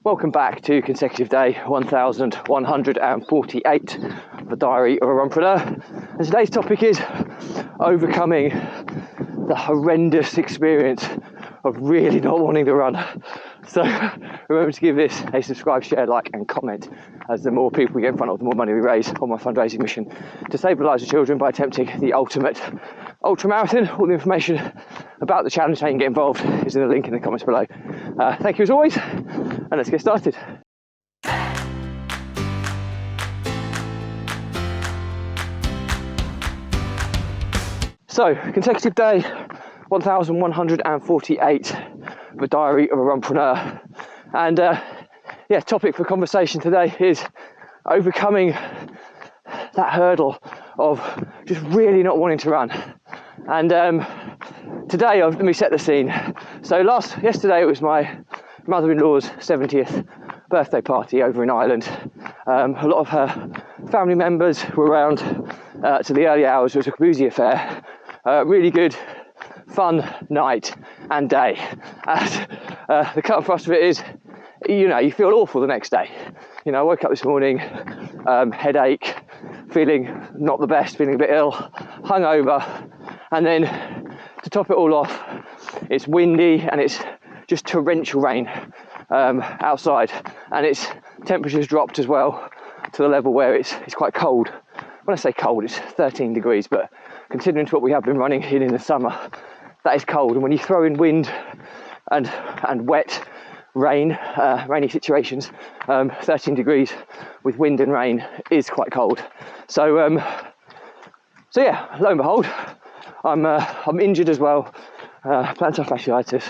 Welcome back to consecutive day 1148 of the Diary of a Runpreneur. And today's topic is overcoming the horrendous experience of really not wanting to run. So remember to give this a subscribe, share, like and comment, as the more people we get in front of, the more money we raise on my fundraising mission to save the lives of children by attempting the ultimate ultra marathon. All the information about the challenge, how you can get involved, is in the link in the comments below. Thank you as always, and let's get started. So, consecutive day 1148 of the Diary of a Runpreneur. And topic for conversation today is overcoming that hurdle of just really not wanting to run. And today, let me set the scene. So yesterday it was my mother-in-law's 70th birthday party over in Ireland. A lot of her family members were around to the early hours. It was a boozy affair. Really good, fun night and day. And the cut and thrust of it is, you feel awful the next day. I woke up this morning, headache, feeling not the best, feeling a bit ill, hungover, and then to top it all off, it's windy and it's just torrential rain outside, and its temperature's dropped as well to the level where it's quite cold. When I say cold, it's 13 degrees, but considering what we have been running in the summer, that is cold. And when you throw in wind and wet rain, rainy situations, 13 degrees with wind and rain is quite cold. So yeah, lo and behold, I'm injured as well. Plantar fasciitis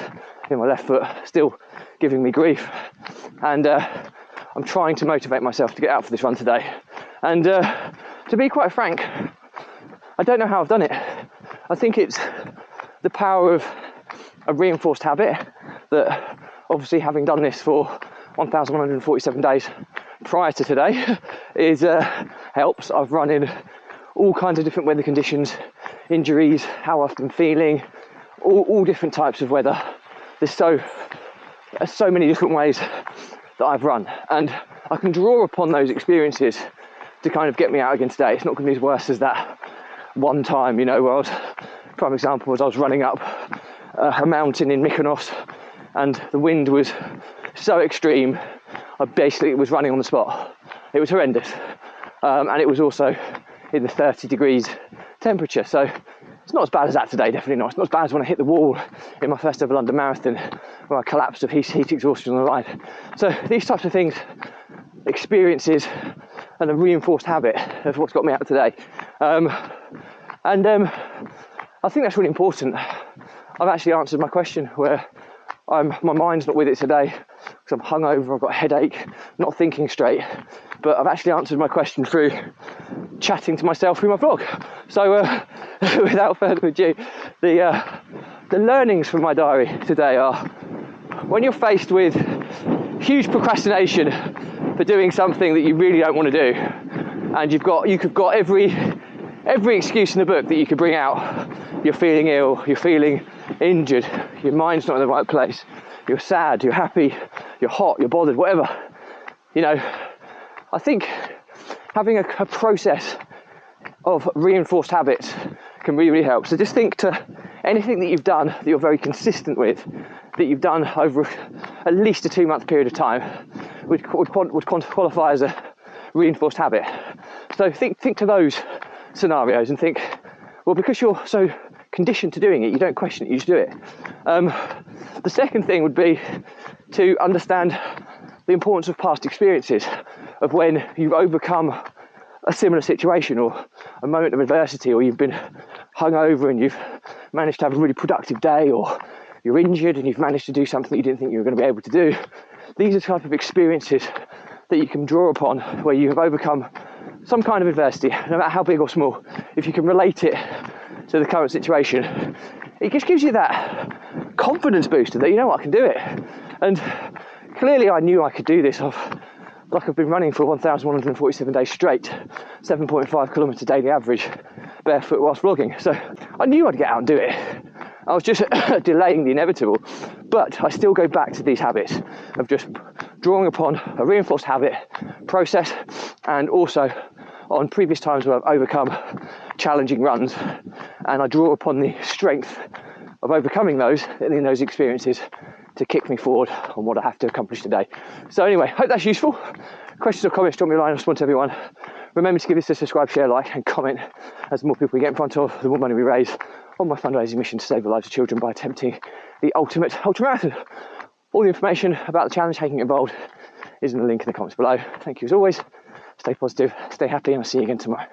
in my left foot, still giving me grief. And I'm trying to motivate myself to get out for this run today. And to be quite frank, I don't know how I've done it. I think it's the power of a reinforced habit that, obviously, having done this for 1,147 days prior to today helps. I've run in all kinds of different weather conditions, injuries, how I've been feeling, all different types of weather. There's so many different ways that I've run, and I can draw upon those experiences to kind of get me out again today. It's not going to be as worse as that one time, where prime example was I was running up a mountain in Mykonos, and the wind was so extreme, I basically was running on the spot. It was horrendous, and it was also in the 30 degrees temperature, so it's not as bad as that today, definitely not. It's not as bad as when I hit the wall in my first ever London Marathon, where I collapsed of heat exhaustion on the ride. So these types of things, experiences, and a reinforced habit of what's got me out today. I think that's really important. I've actually answered my question where my mind's not with it today because I'm hungover, I've got a headache, not thinking straight. But I've actually answered my question through chatting to myself through my vlog. So without further ado, the learnings from my diary today are: when you're faced with huge procrastination for doing something that you really don't want to do, and you've got every excuse in the book that you could bring out. You're feeling ill, you're feeling injured, your mind's not in the right place, you're sad, you're happy, you're hot, you're bothered, whatever. I think having a process of reinforced habits can really, really help. So just think to anything that you've done that you're very consistent with, that you've done over at least a 2-month period of time, would qualify as a reinforced habit. So think to those scenarios and think, well, because you're so conditioned to doing it, you don't question it, you just do it. The second thing would be to understand the importance of past experiences, of when you've overcome a similar situation or a moment of adversity, or you've been hungover and you've managed to have a really productive day, or you're injured and you've managed to do something you didn't think you were going to be able to do. These are the type of experiences that you can draw upon where you have overcome some kind of adversity, no matter how big or small. If you can relate it to the current situation, it just gives you that confidence booster that, I can do it. And clearly I knew I could do this. I've been running for 1,147 days straight, 7.5 kilometre daily average, barefoot whilst vlogging. So I knew I'd get out and do it. I was just delaying the inevitable. But I still go back to these habits of just drawing upon a reinforced habit process, and also on previous times where I've overcome challenging runs, and I draw upon the strength of overcoming those and in those experiences to kick me forward on what I have to accomplish today. So anyway, hope that's useful. Questions or comments, drop me a line. I respond to everyone. Remember to give this a subscribe, share, like, and comment. As the more people we get in front of, the more money we raise on my fundraising mission to save the lives of children by attempting the ultimate ultramarathon. All the information about the challenge, taking it involved, is in the link in the comments below. Thank you as always. Stay positive, stay happy, and I'll see you again tomorrow.